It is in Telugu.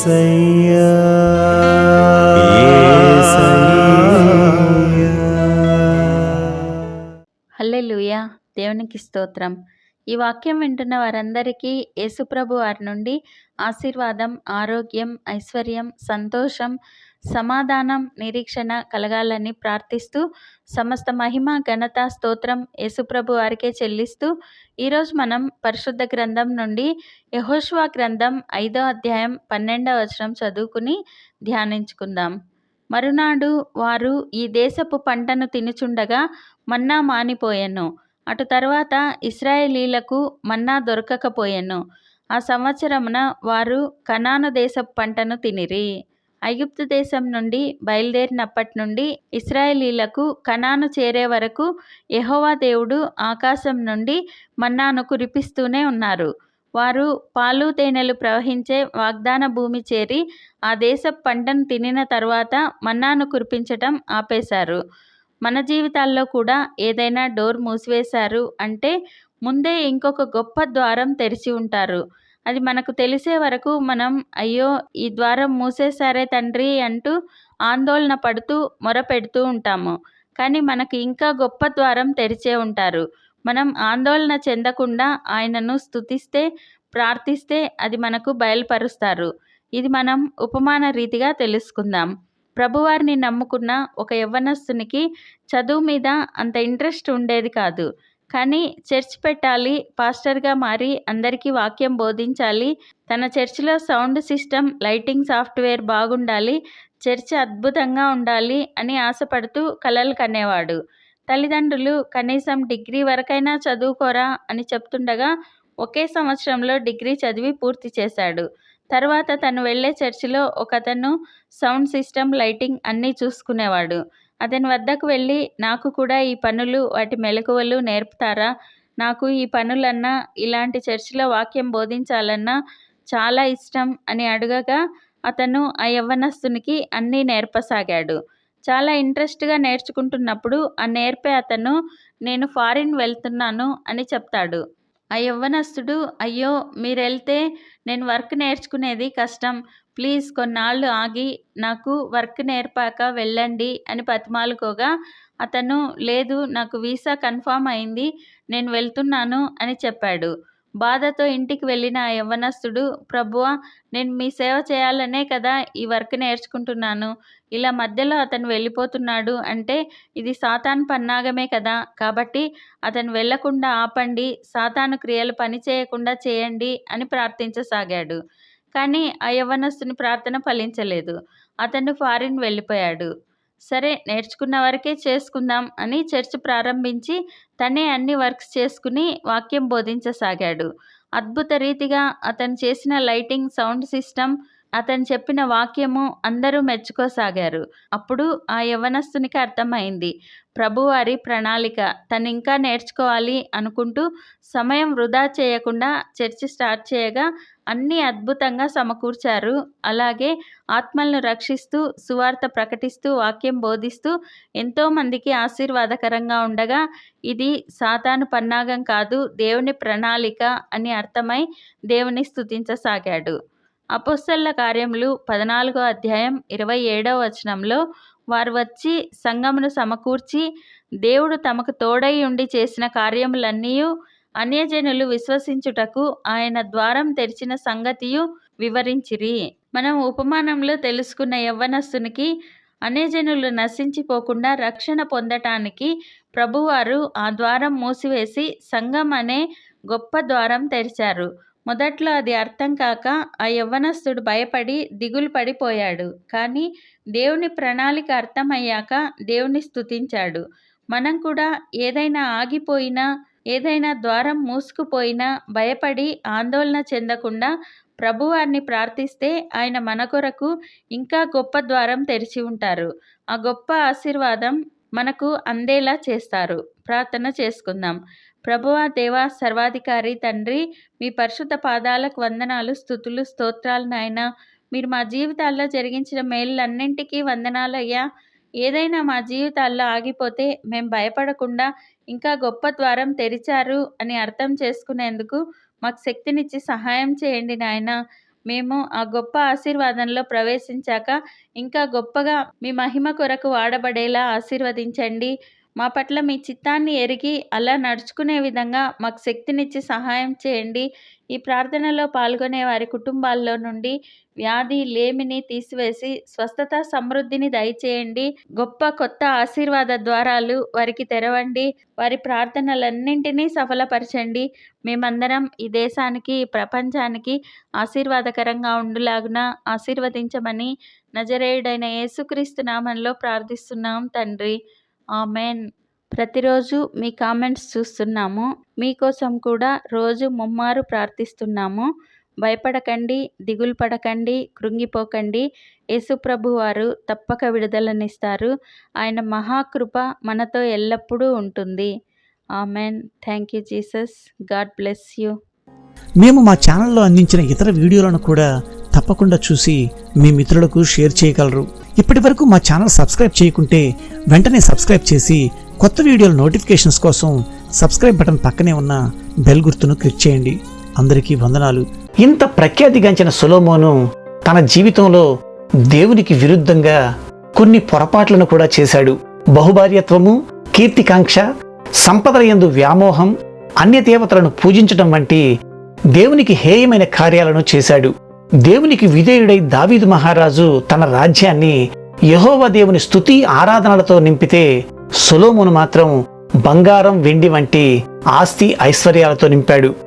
యేసయ్యా యేసయ్యా. హల్లెలూయా. దేవునికి స్తోత్రం. ఈ వాక్యం వింటున్న వారందరికీ యేసుప్రభు వారి నుండి ఆశీర్వాదం, ఆరోగ్యం, ఐశ్వర్యం, సంతోషం, సమాధానం, నిరీక్షణ కలగాలని ప్రార్థిస్తూ, సమస్త మహిమ, ఘనత, స్తోత్రం యేసుప్రభు వారికే చెల్లిస్తూ, ఈరోజు మనం పరిశుద్ధ గ్రంథం నుండి యెహోషువ గ్రంథం 5వ అధ్యాయం 12వ వచనం చదువుకుని ధ్యానించుకుందాం. మరునాడు వారు ఈ దేశపు పంటను తినుచుండగా మన్నా మానిపోయెను. అటు తరువాత ఇశ్రాయేలీయులకు మన్నా దొరకకపోయెను. ఆ సంవత్సరమున వారు కనాను దేశపు పంటను తినిరి. ఐగుప్తు దేశం నుండి బయలుదేరినప్పటి నుండి ఇశ్రాయేలీయులకు కనాను చేరే వరకు యెహోవా దేవుడు ఆకాశం నుండి మన్నాను కురిపిస్తూనే ఉన్నారు. వారు పాలు తేనెలు ప్రవహించే వాగ్దాన భూమి చేరి ఆ దేశపు పంటను తినిన తర్వాత మన్నాను కురిపించటం ఆపేశారు. మన జీవితాల్లో కూడా ఏదైనా డోర్ మూసివేశారు అంటే ముందే ఇంకొక గొప్ప ద్వారం తెరిచి ఉంటారు. అది మనకు తెలిసే వరకు మనం అయ్యో ఈ ద్వారం మూసేశారే తండ్రి అంటూ ఆందోళన పడుతూ మొరపెడుతూ ఉంటాము. కానీ మనకు ఇంకా గొప్ప ద్వారం తెరిచే ఉంటారు. మనం ఆందోళన చెందకుండా ఆయనను స్తుతిస్తే, ప్రార్థిస్తే అది మనకు బయలుపరుస్తారు. ఇది మనం ఉపమాన రీతిగా తెలుసుకుందాం. ప్రభువారిని నమ్ముకున్న ఒక యవ్వనస్తునికి చదువు మీద అంత ఇంట్రెస్ట్ ఉండేది కాదు. కానీ చర్చ్ పెట్టాలి, పాస్టర్గా మారి అందరికీ వాక్యం బోధించాలి, తన చర్చిలో సౌండ్ సిస్టమ్, లైటింగ్ సాఫ్ట్వేర్ బాగుండాలి, చర్చ్ అద్భుతంగా ఉండాలి అని ఆశపడుతూ కలలు కనేవాడు. తల్లిదండ్రులు కనీసం డిగ్రీ వరకైనా చదువుకోరా అని చెప్తుండగా ఒకే సంవత్సరంలో డిగ్రీ చదివి పూర్తి చేశాడు. తర్వాత తను వెళ్ళే చర్చిలో ఒకతను సౌండ్ సిస్టమ్, లైటింగ్ అన్నీ చూసుకునేవాడు. అతని వద్దకు వెళ్ళి నాకు కూడా ఈ పనులు, వాటి మెలకువలు నేర్పుతారా? నాకు ఈ పనులన్నా, ఇలాంటి చర్చిలో వాక్యం బోధించాలన్నా చాలా ఇష్టం అని అడగగా అతను ఆ యవ్వనస్తునికి అన్నీ నేర్పసాగాడు. చాలా ఇంట్రెస్ట్గా నేర్చుకుంటున్నప్పుడు ఆ నేర్పే అతను నేను ఫారిన్ వెళ్తున్నాను అని చెప్తాడు. ఆ యవ్వనస్తుడు అయ్యో మీరెళ్తే నేను వర్క్ నేర్చుకునేది కష్టం, ప్లీజ్ కొన్నాళ్ళు ఆగి నాకు వర్క్ నేర్పాక వెళ్ళండి అని బతిమాలుకోగా అతను లేదు నాకు వీసా కన్ఫామ్ అయింది, నేను వెళ్తున్నాను అని చెప్పాడు. బాధతో ఇంటికి వెళ్ళిన ఆ యవ్వనస్తుడు ప్రభువా నేను మీ సేవ చేయాలనే కదా ఈ వర్క్ నేర్చుకుంటున్నాను, ఇలా మధ్యలో అతను వెళ్ళిపోతున్నాడు అంటే ఇది సాతాను పన్నాగమే కదా, కాబట్టి అతను వెళ్లకుండా ఆపండి, సాతాను క్రియలు పని చేయకుండా చేయండి అని ప్రార్థించసాగాడు. కానీ ఆ యవ్వనస్తుని ప్రార్థన ఫలించలేదు. అతను ఫారిన్ వెళ్ళిపోయాడు. సరే నేర్చుకున్న వరకే చేసుకుందాం అని చర్చ్ ప్రారంభించి తనే అన్ని వర్క్స్ చేసుకుని వాక్యం బోధించసాగాడు. అద్భుత రీతిగా అతను చేసిన లైటింగ్, సౌండ్ సిస్టమ్, అతను చెప్పిన వాక్యము అందరూ మెచ్చుకోసాగారు. అప్పుడు ఆ యవ్వనస్తునికి అర్థమైంది ప్రభువారి ప్రణాళిక. తను ఇంకా నేర్చుకోవాలి అనుకుంటూ సమయం వృధా చేయకుండా చర్చి స్టార్ట్ చేయగా అన్నీ అద్భుతంగా సమకూర్చారు. అలాగే ఆత్మలను రక్షిస్తూ, సువార్త ప్రకటిస్తూ, వాక్యం బోధిస్తూ ఎంతోమందికి ఆశీర్వాదకరంగా ఉండగా ఇది సాతాను పన్నాగం కాదు, దేవుని ప్రణాళిక అని అర్థమై దేవుని స్తుతించసాగాడు. అపోస్తలుల కార్యములు 14వ అధ్యాయం 27వ వచనంలో వారు వచ్చి సంఘమును సమకూర్చి దేవుడు తమకు తోడై ఉండి చేసిన కార్యములన్నీయు అన్యజనులు విశ్వసించుటకు ఆయన ద్వారం తెరిచిన సంగతియు వివరించిరి. మనం ఉపమానంలో తెలుసుకున్న యవ్వనస్తునికి అన్యజనులు నశించిపోకుండా రక్షణ పొందటానికి ప్రభువారు ఆ ద్వారం మూసివేసి సంఘం అనే గొప్ప ద్వారం తెరిచారు. మొదట్లో అది అర్థం కాక ఆ యవ్వనస్తుడు భయపడి దిగులు పడిపోయాడు. కానీ దేవుని ప్రణాళిక అర్థమయ్యాక దేవుని స్తుతించాడు. మనం కూడా ఏదైనా ఆగిపోయినా, ఏదైనా ద్వారం మూసుకుపోయినా భయపడి ఆందోళన చెందకుండా ప్రభువారిని ప్రార్థిస్తే ఆయన మన కొరకు ఇంకా గొప్ప ద్వారం తెరిచి ఉంటారు. ఆ గొప్ప ఆశీర్వాదం మనకు అందేలా చేస్తారు. ప్రార్థన చేసుకుందాం. ప్రభువా దేవా సర్వాధికారి తండ్రి, మీ పరిశుద్ధ పాదాలకు వందనాలు, స్తుతులు, స్తోత్రాలు నాయనా. మీరు మా జీవితాల్లో జరిగించిన మేలులన్నింటికీ వందనాలయ్యా. ఏదైనా మా జీవితాల్లో ఆగిపోతే మేము భయపడకుండా ఇంకా గొప్ప ద్వారం తెరిచారు అని అర్థం చేసుకునేందుకు మాకు శక్తినిచ్చి సహాయం చేయండి నాయనా. మేము ఆ గొప్ప ఆశీర్వాదంలో ప్రవేశించాక ఇంకా గొప్పగా మీ మహిమ కొరకు వాడబడేలా ఆశీర్వదించండి. మా పట్ల మీ చిత్తాన్ని ఎరిగి అలా నడుచుకునే విధంగా మాకు శక్తినిచ్చి సహాయం చేయండి. ఈ ప్రార్థనలో పాల్గొనే వారి కుటుంబాల్లో నుండి వ్యాధి, లేమిని తీసివేసి స్వస్థత, సమృద్ధిని దయచేయండి. గొప్ప కొత్త ఆశీర్వాద ద్వారాలు వారికి తెరవండి. వారి ప్రార్థనలన్నింటినీ సఫలపరచండి. మేమందరం ఈ దేశానికి, ఈ ప్రపంచానికి ఆశీర్వాదకరంగా ఉండులాగున ఆశీర్వదించమని నజరేయుడైన యేసుక్రీస్తు నామంలో ప్రార్థిస్తున్నాం తండ్రి. ఆమెన్. ప్రతిరోజు మీ కామెంట్స్ చూస్తున్నాము. మీకోసం కూడా రోజు ముమ్మారు ప్రార్థిస్తున్నాము. భయపడకండి, దిగులు పడకండి, కృంగిపోకండి. యేసుప్రభు వారు తప్పక విడుదలనిస్తారు. ఆయన మహాకృప మనతో ఎల్లప్పుడూ ఉంటుంది. Amen. Thank you Jesus. God bless you. మేము మా ఛానల్లో అందించిన ఇతర వీడియోలను కూడా తప్పకుండా చూసి మీ మిత్రులకు షేర్ చేయగలరు. ఇప్పటి వరకు మా ఛానల్ సబ్స్క్రైబ్ చేయకుంటే వెంటనే సబ్స్క్రైబ్ చేసి కొత్త వీడియోల నోటిఫికేషన్స్ కోసం సబ్స్క్రైబ్ బటన్ పక్కనే ఉన్న బెల్ గుర్తును క్లిక్ చేయండి. అందరికీ వందనాలు. ఇంత ప్రఖ్యాతిగాంచిన సొలొమోను తన జీవితంలో దేవునికి విరుద్ధంగా కొన్ని పొరపాట్లను కూడా చేశాడు. బహుభార్యత్వము, కీర్తికాంక్ష, సంపదల యందు వ్యామోహం, అన్య దేవతలను పూజించడం వంటి దేవునికి హేయమైన కార్యాలను చేశాడు. దేవునికి విధేయుడై దావీదు మహారాజు తన రాజ్యాన్ని యెహోవా దేవుని స్తుతి ఆరాధనలతో నింపితే సొలొమోను మాత్రం బంగారం, వెండి వంటి ఆస్తి ఐశ్వర్యాలతో నింపాడు.